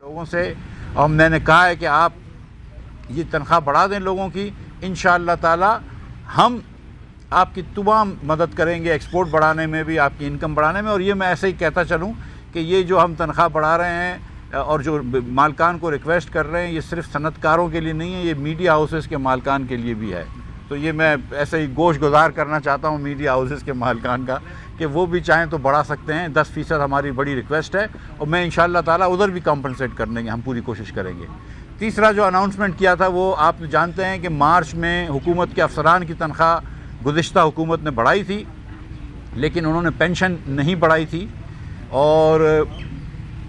لوگوں سے، اور میں نے کہا ہے کہ آپ یہ تنخواہ بڑھا دیں لوگوں کی، انشاءاللہ تعالی ہم آپ کی تمام مدد کریں گے ایکسپورٹ بڑھانے میں بھی، آپ کی انکم بڑھانے میں. اور یہ میں ایسے ہی کہتا چلوں کہ یہ جو ہم تنخواہ بڑھا رہے ہیں اور جو مالکان کو ریکویسٹ کر رہے ہیں، یہ صرف صنعت کاروں کے لیے نہیں ہے، یہ میڈیا ہاؤسز کے مالکان کے لیے بھی ہے. تو یہ میں ایسے ہی گوش گزار کرنا چاہتا ہوں میڈیا ہاؤسز کے مالکان کا کہ وہ بھی چاہیں تو بڑھا سکتے ہیں. 10% ہماری بڑی ریکویسٹ ہے، اور میں انشاءاللہ تعالی ادھر بھی کمپنسیٹ کر دیں گے، ہم پوری کوشش کریں گے. تیسرا جو اناؤنسمنٹ کیا تھا وہ آپ جانتے ہیں کہ مارچ میں حکومت کے افسران کی تنخواہ گزشتہ حکومت نے بڑھائی تھی، لیکن انہوں نے پینشن نہیں بڑھائی تھی. اور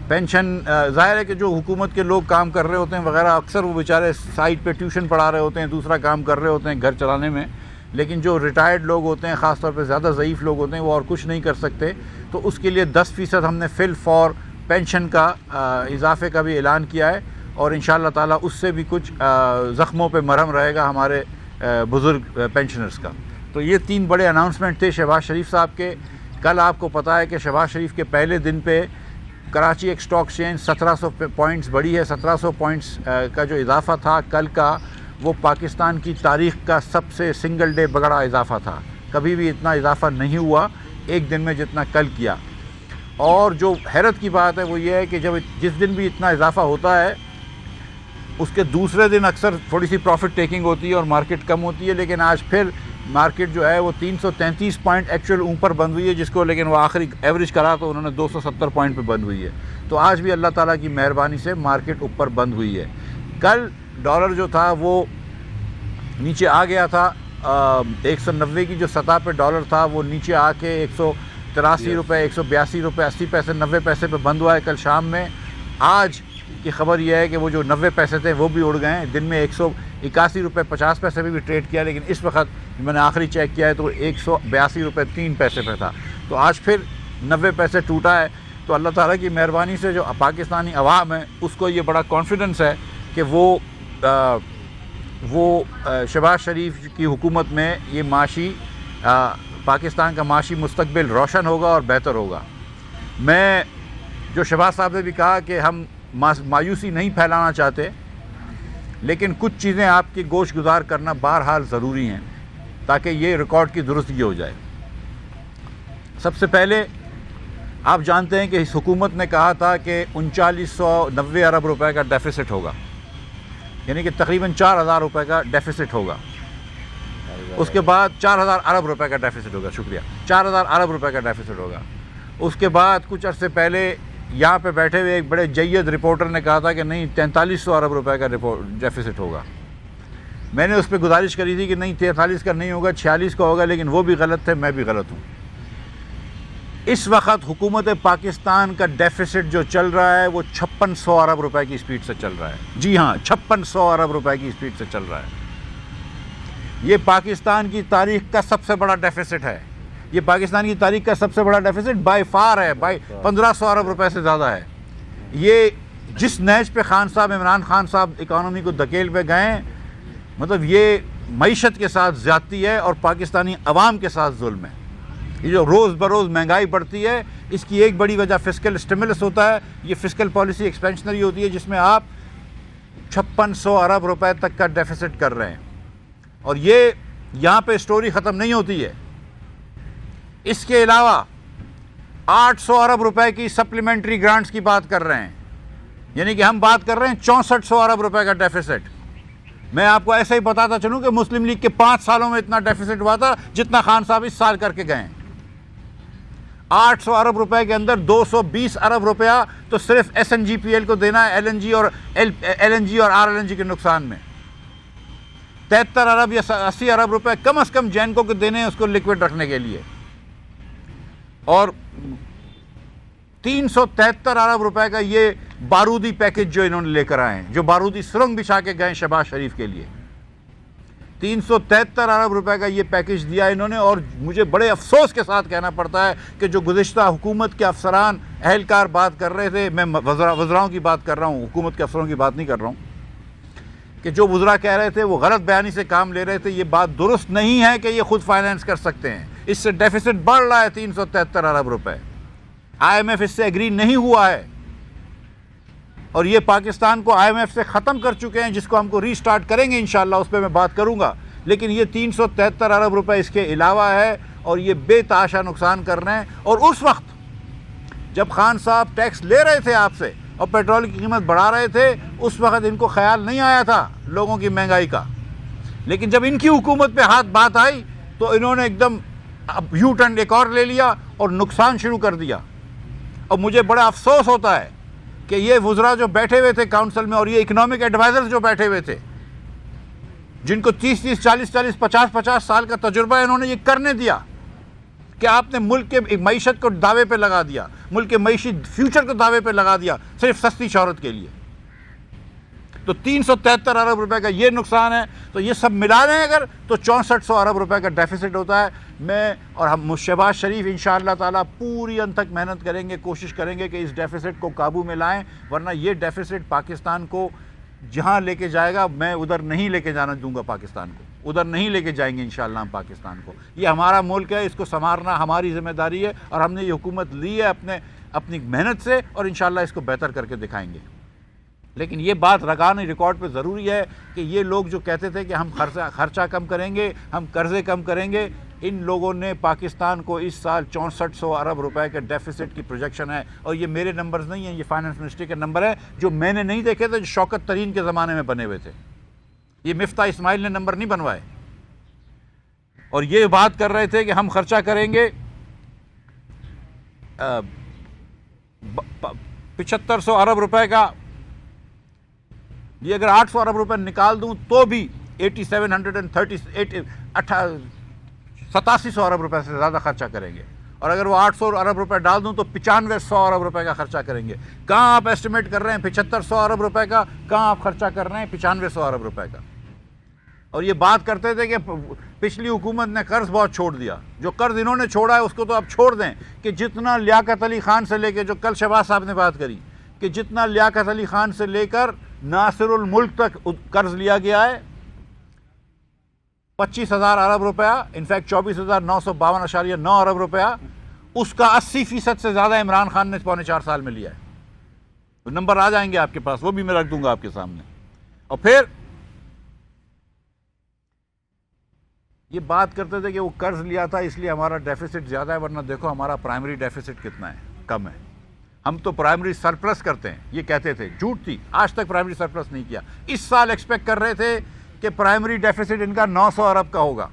پینشن ظاہر ہے کہ جو حکومت کے لوگ کام کر رہے ہوتے ہیں وغیرہ، اکثر وہ بیچارے سائٹ پہ ٹیوشن پڑھا رہے ہوتے ہیں، دوسرا کام کر رہے ہوتے ہیں گھر چلانے میں. لیکن جو ریٹائرڈ لوگ ہوتے ہیں، خاص طور پہ زیادہ ضعیف لوگ ہوتے ہیں، وہ اور کچھ نہیں کر سکتے. تو اس کے لیے 10% ہم نے فل فار پینشن کا اضافے کا بھی اعلان کیا ہے، اور انشاءاللہ تعالیٰ اس سے بھی کچھ زخموں پہ مرہم رہے گا ہمارے بزرگ پینشنرز کا. تو یہ 3 بڑے اناؤنسمنٹ تھے شہباز شریف صاحب کے. کل آپ کو پتہ ہے کہ شہباز شریف کے پہلے دن پہ کراچی ایک اسٹاک ایکسچینج 1700 پوائنٹس بڑھی ہے. 1700 پوائنٹس کا جو اضافہ تھا کل کا، وہ پاکستان کی تاریخ کا سب سے سنگل ڈے بڑا اضافہ تھا. کبھی بھی اتنا اضافہ نہیں ہوا ایک دن میں جتنا کل کیا. اور جو حیرت کی بات ہے وہ یہ ہے کہ جس دن بھی اتنا اضافہ ہوتا ہے، اس کے دوسرے دن اکثر تھوڑی سی پروفٹ ٹیکنگ ہوتی ہے اور مارکیٹ کم ہوتی ہے. لیکن آج پھر مارکیٹ جو ہے وہ 333 پوائنٹ ایکچوئل اوپر بند ہوئی ہے، جس کو لیکن وہ آخری ایوریج کرا تو انہوں نے 270 پوائنٹ پہ بند ہوئی ہے. تو آج بھی اللہ تعالیٰ کی مہربانی سے مارکیٹ اوپر بند ہوئی ہے. کل ڈالر جو تھا وہ نیچے آ گیا تھا، 190 کی جو سطح پہ ڈالر تھا وہ نیچے آ کے 183 روپے، 182 روپے 80 پیسے 90 پیسے پہ بند ہوا ہے کل شام میں. آج کی خبر یہ ہے کہ وہ جو 90 پیسے تھے وہ بھی اڑ گئے ہیں. دن میں 181 روپے 50 پیسے پہ بھی ٹریڈ کیا، لیکن اس وقت میں نے آخری چیک کیا ہے تو 182 روپے 3 پیسے پہ تھا. تو آج پھر 90 پیسے ٹوٹا ہے. تو اللہ تعالیٰ کی مہربانی سے جو پاکستانی عوام ہے اس کو یہ بڑا کانفیڈنس ہے کہ وہ شہباز شریف کی حکومت میں یہ معاشی پاکستان کا معاشی مستقبل روشن ہوگا اور بہتر ہوگا. میں جو شہباز صاحب نے بھی کہا کہ ہم مایوسی نہیں پھیلانا چاہتے، لیکن کچھ چیزیں آپ کی گوش گزار کرنا بہرحال ضروری ہیں تاکہ یہ ریکارڈ کی درستگی ہو جائے. سب سے پہلے آپ جانتے ہیں کہ اس حکومت نے کہا تھا کہ 3990 ارب روپے کا ڈیفیسٹ ہوگا، یعنی کہ تقریباً 4000 روپے کا ڈیفیسٹ ہوگا. اس کے بعد 4000 ارب روپے کا ڈیفیسٹ ہوگا، شکریہ، 4000 ارب روپے کا ڈیفیسٹ ہوگا. اس کے بعد کچھ عرصے پہلے یہاں پہ بیٹھے ہوئے ایک بڑے جید رپورٹر نے کہا تھا کہ نہیں 4300 ارب روپے کا ڈیفیسٹ ہوگا. میں نے اس پہ گزارش کری تھی کہ نہیں 43 کا نہیں ہوگا، 46 کا ہوگا، لیکن وہ بھی غلط تھے، میں بھی غلط ہوں. اس وقت حکومت پاکستان کا ڈیفیسٹ جو چل رہا ہے وہ 5600 ارب روپے کی اسپیڈ سے چل رہا ہے. جی ہاں، 5600 ارب روپے کی اسپیڈ سے چل رہا ہے. یہ پاکستان کی تاریخ کا سب سے بڑا ڈیفیسٹ ہے. یہ پاکستان کی تاریخ کا سب سے بڑا ڈیفیسٹ بائی فار ہے، 1500 ارب روپے سے زیادہ ہے. یہ جس نہج پہ خان صاحب، عمران خان صاحب اکانومی کو دھکیل پہ گئے، مطلب یہ معیشت کے ساتھ زیادتی ہے اور پاکستانی عوام کے ساتھ ظلم ہے. یہ جو روز بروز مہنگائی بڑھتی ہے، اس کی ایک بڑی وجہ فسکل اسٹیمولس ہوتا ہے. یہ فسکل پالیسی ایکسپینشنری ہوتی ہے جس میں آپ 5600 ارب روپے تک کا ڈیفیسٹ کر رہے ہیں. اور یہ یہاں پہ سٹوری ختم نہیں ہوتی ہے. اس کے علاوہ 800 ارب روپے کی سپلیمنٹری گرانٹس کی بات کر رہے ہیں، یعنی کہ ہم بات کر رہے ہیں 6400 ارب روپے کا ڈیفیسٹ. میں آپ کو ایسے ہی بتاتا چلوں کہ مسلم لیگ کے 5 سالوں میں اتنا ڈیفیسٹ ہوا تھا جتنا خان صاحب اس سال کر کے گئے ہیں. 800 ارب روپے کے اندر 220 ارب روپیہ تو صرف SNGPL کو دینا ہے، LNG اور RLNG کے نقصان میں. 73 ارب یا 80 ارب روپے کم از کم جینکو کو دینے ہیں اس کو لکوڈ رکھنے کے لیے. اور 373 ارب روپے کا یہ بارودی پیکج جو انہوں نے لے کر آئے ہیں، جو بارودی سرنگ بچھا کے گئے شہباز شریف کے لیے. 373 ارب روپے کا یہ پیکج دیا انہوں نے. اور مجھے بڑے افسوس کے ساتھ کہنا پڑتا ہے کہ جو گزشتہ حکومت کے افسران اہلکار بات کر رہے تھے، میں وزراؤں کی بات کر رہا ہوں، حکومت کے افسروں کی بات نہیں کر رہا ہوں، کہ جو وزراء کہہ رہے تھے وہ غلط بیانی سے کام لے رہے تھے. یہ بات درست نہیں ہے کہ یہ خود فائنینس کر سکتے ہیں. اس سے ڈیفیسٹ بڑھ رہا ہے 373 ارب روپے. IMF اس سے ایگری نہیں ہوا ہے. اور یہ پاکستان کو IMF سے ختم کر چکے ہیں، جس کو ہم کو ری سٹارٹ کریں گے انشاءاللہ، اس پہ میں بات کروں گا. لیکن یہ 373 ارب روپے اس کے علاوہ ہے، اور یہ بے تحاشا نقصان کر رہے ہیں. اور اس وقت جب خان صاحب ٹیکس لے رہے تھے آپ سے اور پیٹرول کی قیمت بڑھا رہے تھے، اس وقت ان کو خیال نہیں آیا تھا لوگوں کی مہنگائی کا. لیکن جب ان کی حکومت پہ بات آئی تو انہوں نے ایک دم یو ٹرن ایک اور لے لیا اور نقصان شروع کر دیا. اور مجھے بڑا افسوس ہوتا ہے کہ یہ وزراء جو بیٹھے ہوئے تھے کاؤنسل میں، اور یہ اکنامک ایڈوائزرز جو بیٹھے ہوئے تھے، جن کو 30 40 50 سال کا تجربہ ہے، انہوں نے یہ کرنے دیا کہ آپ نے ملک کے معیشت کو دعوے پہ لگا دیا، ملک کے معیشی فیوچر کو دعوے پہ لگا دیا صرف سستی شہرت کے لیے. تو 373 ارب روپے کا یہ نقصان ہے. تو یہ سب ملا لیں اگر تو 6400 ارب روپے کا ڈیفیسٹ ہوتا ہے. میں اور ہم شہباز شریف انشاءاللہ تعالیٰ پوری ان تک محنت کریں گے، کوشش کریں گے کہ اس ڈیفیسٹ کو قابو میں لائیں، ورنہ یہ ڈیفیسٹ پاکستان کو جہاں لے کے جائے گا، میں ادھر نہیں لے کے جانا دوں گا پاکستان کو، ادھر نہیں لے کے جائیں گے انشاءاللہ ہم پاکستان کو. یہ ہمارا ملک ہے، اس کو سنوارنا ہماری ذمہ داری ہے، اور ہم نے یہ حکومت لی ہے اپنی محنت سے، اور انشاءاللہ اس کو بہتر کر کے دکھائیں گے. لیکن یہ بات رگانی ریکارڈ پہ ضروری ہے کہ یہ لوگ جو کہتے تھے کہ ہم خرچہ کم کریں گے، ہم قرضے کم کریں گے، ان لوگوں نے پاکستان کو اس سال 6400 ارب روپے کے ڈیفیسٹ کی پروجیکشن ہے. اور یہ میرے نمبرز نہیں ہیں، یہ فائنانس منسٹری کے نمبر ہیں جو میں نے نہیں دیکھے تھے، جو شوکت ترین کے زمانے میں بنے ہوئے تھے. یہ مفتاح اسماعیل نے نمبر نہیں بنوائے. اور یہ بات کر رہے تھے کہ ہم خرچہ کریں گے 7500 ارب روپے کا. یہ اگر 800 ارب روپے نکال دوں تو بھی 8700 ارب روپے سے زیادہ خرچہ کریں گے. اور اگر وہ 800 ارب روپے ڈال دوں تو 9500 ارب روپے کا خرچہ کریں گے. کہاں آپ ایسٹیمیٹ کر رہے ہیں 7500 ارب روپے کا، کہاں آپ خرچہ کر رہے ہیں 9500 ارب روپے کا. اور یہ بات کرتے تھے کہ پچھلی حکومت نے قرض بہت چھوڑ دیا. جو قرض انہوں نے چھوڑا ہے اس کو تو آپ چھوڑ دیں، کہ جتنا لیاقت علی خان سے لے کے، جو کل شہباز صاحب نے بات کری کہ جتنا لیاقت علی خان سے لے کر ناصر الملک تک قرض لیا گیا ہے 25,000 ارب روپیہ، انفیکٹ 24,952.9 ارب روپیہ، اس کا 80% سے زیادہ عمران خان نے 4.25 سال میں لیا ہے. نمبر آ جائیں گے آپ کے پاس، وہ بھی میں رکھ دوں گا آپ کے سامنے. اور پھر یہ بات کرتے تھے کہ وہ قرض لیا تھا اس لیے ہمارا ڈیفیسٹ زیادہ ہے، ورنہ دیکھو ہمارا پرائمری ڈیفیسٹ کتنا ہے، کم ہے. ہم تو پرائمری سرپلس کرتے ہیں، یہ کہتے تھے، جھوٹ تھی، آج تک پرائمری سرپلس نہیں کیا. اس سال ایکسپیکٹ کر رہے تھے کہ پرائمری ڈیفیسٹ ان کا 900 ارب کا ہوگا.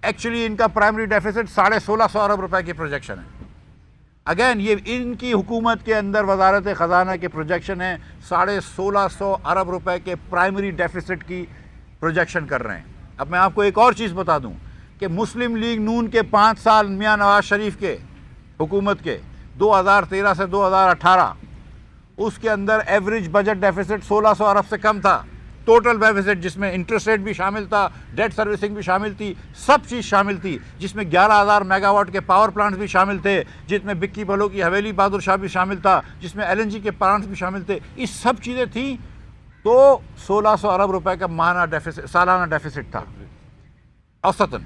ایکچولی ان کا پرائمری ڈیفیسٹ 1650 ارب روپے کی پروجیکشن ہے. اگین یہ ان کی حکومت کے اندر وزارت خزانہ کے پروجیکشن ہے، 1650 ارب روپے کے پرائمری ڈیفیسٹ کی پروجیکشن کر رہے ہیں. اب میں آپ کو ایک اور چیز بتا دوں کہ مسلم لیگ نون کے 5 سال میاں نواز شریف کے حکومت کے 2013 سے 2018 اس کے اندر ایوریج بجٹ ڈیفیسٹ 1600 ارب سے کم تھا. ٹوٹل ڈیفیسٹ جس میں انٹرسٹ ریٹ بھی شامل تھا، ڈیٹ سروسنگ بھی شامل تھی، سب چیز شامل تھی، جس میں 11,000 میگا واٹ کے پاور پلانٹس بھی شامل تھے، جس میں بکی بھلو کی حویلی بہادر شاہ بھی شامل تھا، جس میں LNG کے پلانٹس بھی شامل تھے. یہ سب چیزیں تھیں تو 1600 ارب روپے کا ماہانہ ڈیفیسٹ، سالانہ ڈیفیسٹ تھا اوسطاً.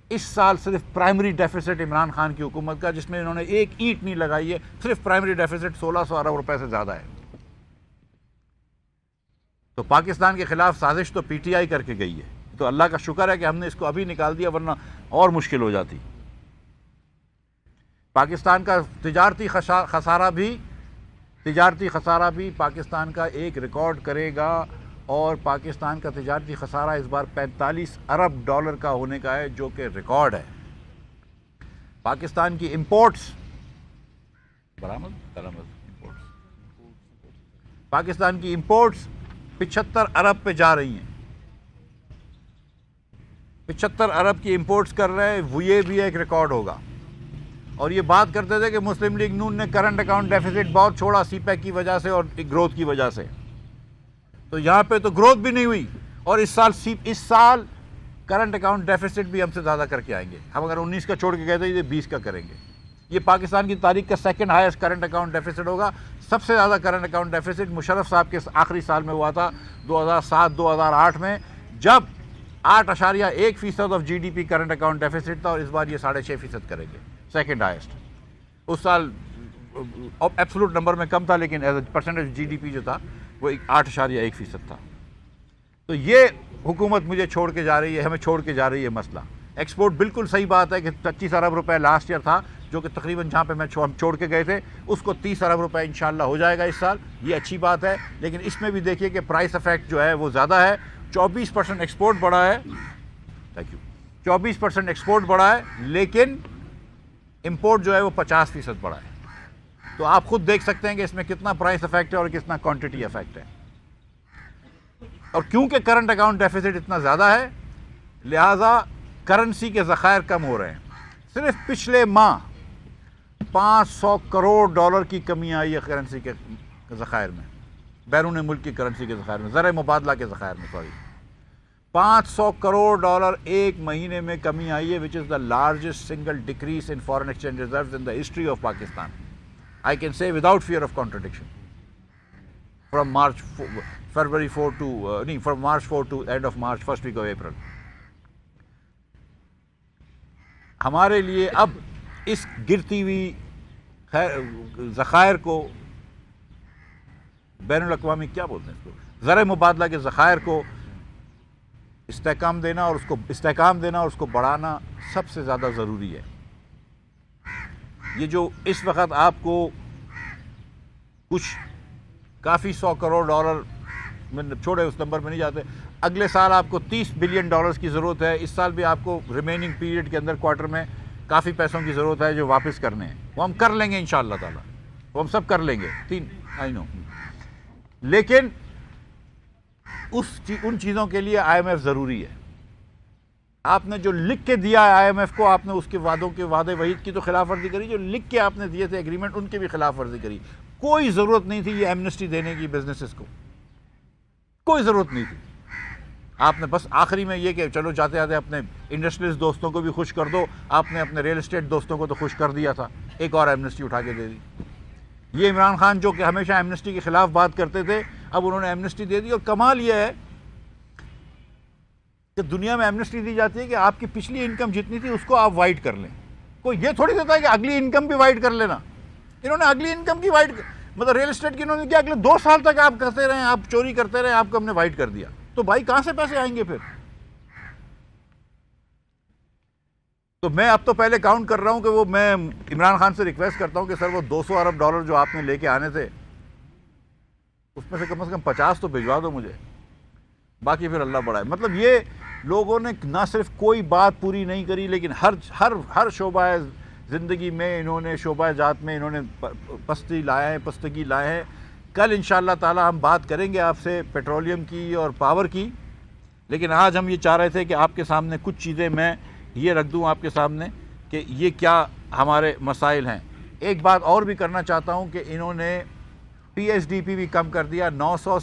اس سال صرف پرائمری ڈیفیسٹ عمران خان کی حکومت کا، جس میں انہوں نے ایک اینٹ نہیں لگائی ہے، صرف پرائمری ڈیفیسٹ 1600 ارب روپے سے زیادہ ہے. تو پاکستان کے خلاف سازش تو PTI کر کے گئی ہے. تو اللہ کا شکر ہے کہ ہم نے اس کو ابھی نکال دیا، ورنہ اور مشکل ہو جاتی. پاکستان کا تجارتی خسارہ بھی پاکستان کا ایک ریکارڈ کرے گا، اور پاکستان کا تجارتی خسارہ اس بار 45 ارب ڈالر کا ہونے کا ہے، جو کہ ریکارڈ ہے. پاکستان کی امپورٹس پاکستان کی امپورٹس 75 ارب پہ جا رہی ہیں. 75 ارب کی امپورٹس کر رہے ہیں، یہ بھی ایک ریکارڈ ہوگا. اور یہ بات کرتے تھے کہ مسلم لیگ نون نے کرنٹ اکاؤنٹ ڈیفیسٹ بہت چھوڑا سی پیک کی وجہ سے اور گروتھ کی وجہ سے. تو یہاں پہ تو گروتھ بھی نہیں ہوئی، اور اس سال کرنٹ اکاؤنٹ ڈیفیسٹ بھی ہم سے زیادہ کر کے آئیں گے. ہم اگر 19 کا چھوڑ کے گئے تھے، یہ 20 کا کریں گے. یہ پاکستان کی تاریخ کا second highest current account deficit ہوگا. سب سے زیادہ کرنٹ اکاؤنٹ ڈیفیسٹ مشرف صاحب کے آخری سال میں ہوا تھا 2007-2008 میں، جب 8.1% of GDP current account deficit تھا، اور اس بار یہ 6.5% کریں گے، سیکنڈ ہائیسٹ. اس سال ایبسولوٹ نمبر میں کم تھا لیکن ایز اے پرسنٹیج جی ڈی پی جو تھا وہ 8.1% تھا. تو یہ حکومت مجھے چھوڑ کے جا رہی ہے, ہمیں چھوڑ کے جا رہی ہے مسئلہ. ایکسپورٹ بالکل صحیح بات ہے کہ 25 ارب روپے لاسٹ ایئر تھا, جو کہ تقریباً جہاں پہ ہم چھوڑ کے گئے تھے اس کو 30 ارب روپے انشاءاللہ ہو جائے گا اس سال. یہ اچھی بات ہے, لیکن اس میں بھی دیکھیے کہ پرائس افیکٹ جو ہے وہ زیادہ ہے. 24% ایکسپورٹ بڑھا ہے, تھینک یو, 24% ایکسپورٹ بڑھا ہے, لیکن امپورٹ جو ہے وہ 50% بڑھا ہے. تو آپ خود دیکھ سکتے ہیں کہ اس میں کتنا پرائس افیکٹ ہے اور کتنا کوانٹٹی افیکٹ ہے. اور کیونکہ کرنٹ اکاؤنٹ ڈیفیسٹ اتنا زیادہ ہے, لہٰذا کرنسی کے ذخائر کم ہو رہے ہیں. صرف پچھلے ماہ $500 کروڑ کی کمی آئی ہے کرنسی کے ذخائر میں, بیرون ملک کی کرنسی کے ذخائر میں, زر مبادلہ کے ذخائر میں, سوری, $500 کروڑ ایک مہینے میں کمی آئی ہے, which is the largest single decrease in foreign exchange reserves in the history of Pakistan. I can say without fear of contradiction. From February 4 to, from March 4 to end of March, first week of April. ہمارے لیے اب اس گرتی ہوئی ذخائر کو, بین الاقوامی کیا بولتے ہیں اس کو, زر مبادلہ کے ذخائر کو استحکام دینا اور اس کو بڑھانا سب سے زیادہ ضروری ہے. یہ جو اس وقت آپ کو کچھ کافی $100 کروڑ میں چھوڑے, اس نمبر میں نہیں جاتے, اگلے سال آپ کو $30 بلین کی ضرورت ہے. اس سال بھی آپ کو ریمیننگ پیریڈ کے اندر کوارٹر میں کافی پیسوں کی ضرورت ہے جو واپس کرنے ہیں. وہ ہم کر لیں گے انشاءاللہ تعالیٰ, وہ ہم سب کر لیں گے, آئی نو. لیکن ان چیزوں کے لیے آئی ایم ایف ضروری ہے. آپ نے جو لکھ کے دیا ہے آئی ایم ایف کو, آپ نے اس کے وعدے وعید کی تو خلاف ورزی کری. جو لکھ کے آپ نے دیے تھے ایگریمنٹ, ان کی بھی خلاف ورزی کری. کوئی ضرورت نہیں تھی یہ ایمنسٹی دینے کی بزنسز کو, کوئی ضرورت نہیں تھی. آپ نے بس آخری میں یہ کہ چلو جاتے جاتے اپنے انڈسٹریلسٹ دوستوں کو بھی خوش کر دو, آپ نے اپنے ریل اسٹیٹ دوستوں کو تو خوش کر دیا تھا, ایک اور ایمنسٹی اٹھا کے دے دی. یہ عمران خان جو کہ ہمیشہ ایمنسٹی کے خلاف بات کرتے تھے, اب انہوں نے ایمنسٹی دے دی. اور کمال یہ ہے کہ دنیا میں ایمنسٹی دی جاتی ہے کہ آپ کی پچھلی انکم جتنی تھی اس کو آپ وائٹ کر لیں. کوئی یہ تھوڑی دیتا ہے کہ اگلی انکم بھی وائٹ کر لینا. انہوں نے اگلی انکم کی وائٹ, مطلب ریل اسٹیٹ کی انہوں نے کیا, اگلے 2 سال تک آپ کرتے رہے, آپ چوری کرتے رہے, آپ کو ہم نے وائٹ کر دیا. تو بھائی کہاں سے پیسے آئیں گے پھر؟ تو میں اب تو پہلے کاؤنٹ کر رہا ہوں کہ وہ, میں عمران خان سے ریکویسٹ کرتا ہوں کہ سر وہ $200 ارب جو آپ نے لے کے آنے تھے اس میں سے کم 50 تو بھجوا دو مجھے, باقی پھر اللہ بڑا ہے. مطلب یہ لوگوں نے نہ صرف کوئی بات پوری نہیں کری, لیکن ہر شعبہ زندگی میں انہوں نے, شعبہ جات میں انہوں نے پستگی لائے ہیں. کل انشاءاللہ تعالی ہم بات کریں گے آپ سے پیٹرولیم کی اور پاور کی, لیکن آج ہم یہ چاہ رہے تھے کہ آپ کے سامنے کچھ چیزیں میں یہ رکھ دوں آپ کے سامنے کہ یہ کیا ہمارے مسائل ہیں. ایک بات اور بھی کرنا چاہتا ہوں کہ انہوں نے پی ایس ڈی پی بھی کم کر دیا, 900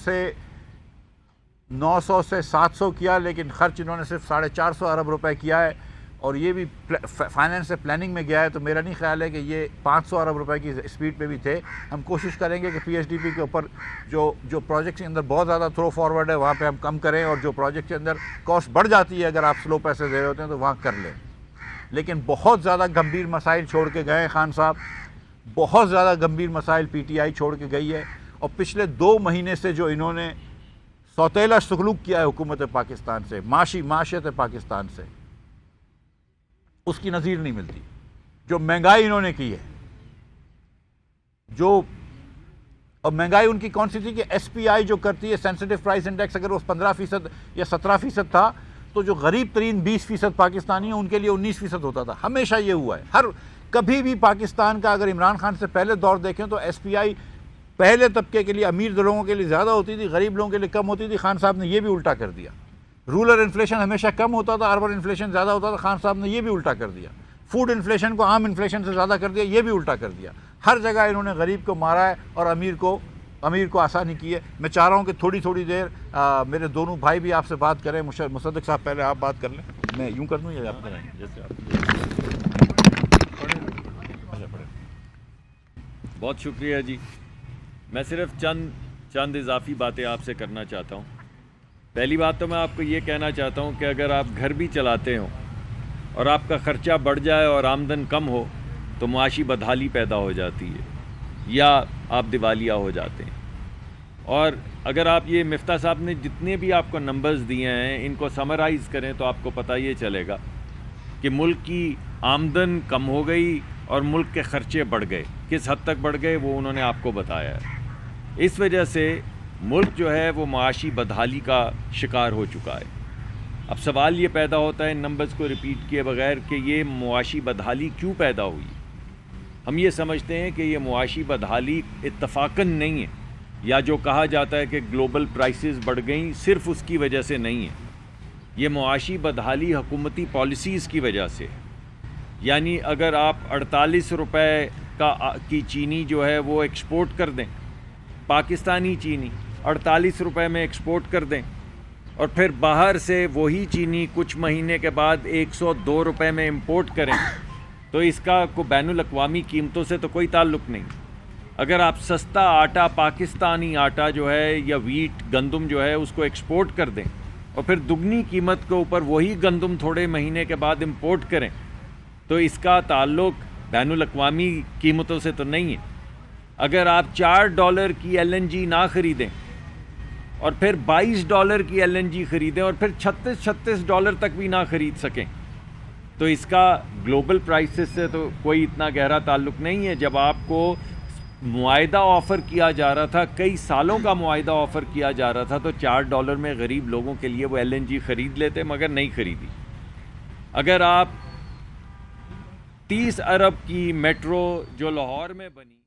سے 700 کیا, لیکن خرچ انہوں نے صرف 450 ارب روپے کیا ہے. اور یہ بھی فائنینس سے پلاننگ میں گیا ہے, تو میرا نہیں خیال ہے کہ یہ 500 ارب روپے کی اسپیڈ پہ بھی تھے. ہم کوشش کریں گے کہ پی ایس ڈی پی کے اوپر جو پروجیکٹ کے اندر بہت زیادہ تھرو فارورڈ ہے وہاں پہ ہم کم کریں, اور جو پروجیکٹ کے اندر کاسٹ بڑھ جاتی ہے اگر آپ سلو پیسے دے رہے ہوتے ہیں تو وہاں کر لیں. لیکن بہت زیادہ گمبھیر مسائل چھوڑ کے گئے خان صاحب, بہت زیادہ گمبھیر مسائل پی ٹی آئی چھوڑ کے گئی ہے. اور پچھلے 2 مہینے سے جو انہوں نے سوتیلا سلوک کیا ہے حکومت پاکستان سے, معاشیت پاکستان سے, اس کی نظیر نہیں ملتی. جو مہنگائی انہوں نے کی ہے, اور مہنگائی ان کی کون سی تھی کہ ایس پی آئی جو کرتی ہے سینسٹیو پرائس انڈیکس, اگر وہ 15% یا 17% تھا تو جو غریب ترین 20% پاکستانی ہیں ان کے لیے 19% ہوتا تھا. ہمیشہ یہ ہوا ہے. کبھی بھی پاکستان کا اگر عمران خان سے پہلے دور دیکھیں تو ایس پی آئی پہلے طبقے کے لیے, امیر لوگوں کے لیے زیادہ ہوتی تھی, غریب لوگوں کے لیے کم ہوتی تھی. خان صاحب نے یہ بھی الٹا کر دیا. رورل انفلیشن ہمیشہ کم ہوتا تھا, اربن انفلیشن زیادہ ہوتا تھا. خان صاحب نے یہ بھی الٹا کر دیا. فوڈ انفلیشن کو عام انفلیشن سے زیادہ کر دیا, یہ بھی الٹا کر دیا. ہر جگہ انہوں نے غریب کو مارا ہے اور امیر کو آسانی کی ہے. میں چاہ رہا ہوں کہ تھوڑی دیر میرے دونوں بھائی بھی آپ سے بات کریں. مصدق صاحب پہلے آپ بات کر لیں, میں یوں کر دوں یا آپ کریں جیسے آپ. بہت شکریہ جی. میں صرف چند اضافی باتیں آپ سے کرنا چاہتا ہوں. پہلی بات تو میں آپ کو یہ کہنا چاہتا ہوں کہ اگر آپ گھر بھی چلاتے ہوں اور آپ کا خرچہ بڑھ جائے اور آمدن کم ہو تو معاشی بدحالی پیدا ہو جاتی ہے. یا آپ دیوالیہ ہو جاتے ہیں۔ اور اگر آپ یہ مفتاح صاحب نے جتنے بھی آپ کو نمبرز دیے ہیں ان کو سمرائز کریں تو آپ کو پتہ یہ چلے گا کہ ملک کی آمدن کم ہو گئی اور ملک کے خرچے بڑھ گئے۔ کس حد تک بڑھ گئے وہ انہوں نے آپ کو بتایا ہے۔ اس وجہ سے ملک جو ہے وہ معاشی بدحالی کا شکار ہو چکا ہے۔ اب سوال یہ پیدا ہوتا ہے ان نمبرز کو ریپیٹ کیے بغیر کہ یہ معاشی بدحالی کیوں پیدا ہوئی؟ ہم یہ سمجھتے ہیں کہ یہ معاشی بدحالی اتفاقاً نہیں ہے، یا جو کہا جاتا ہے کہ گلوبل پرائسز بڑھ گئیں صرف اس کی وجہ سے نہیں ہے۔ یہ معاشی بدحالی حکومتی پالیسیز کی وجہ سے ہے۔ یعنی اگر آپ 48 روپے کی چینی جو ہے وہ ایکسپورٹ کر دیں، پاکستانی چینی 48 روپے میں ایکسپورٹ کر دیں، اور پھر باہر سے وہی چینی کچھ مہینے کے بعد 102 روپے میں امپورٹ کریں، تو اس کا کوئی بین الاقوامی قیمتوں سے تو کوئی تعلق نہیں۔ اگر آپ سستا آٹا، پاکستانی آٹا جو ہے یا ویٹ گندم جو ہے اس کو ایکسپورٹ کر دیں اور پھر دگنی قیمت کے اوپر وہی گندم تھوڑے مہینے کے بعد امپورٹ کریں، تو اس کا تعلق بین الاقوامی قیمتوں سے تو نہیں ہے۔ اگر آپ $4 کی LNG نہ خریدیں اور پھر $22 کی LNG خریدیں اور پھر $36 تک بھی نہ خرید سکیں، تو اس کا گلوبل پرائسز سے تو کوئی اتنا گہرا تعلق نہیں ہے۔ جب آپ کو معاہدہ آفر کیا جا رہا تھا، کئی سالوں کا معاہدہ آفر کیا جا رہا تھا، تو $4 میں غریب لوگوں کے لیے وہ LNG خرید لیتے، مگر نہیں خریدی۔ اگر آپ 30 ارب کی میٹرو جو لاہور میں بنی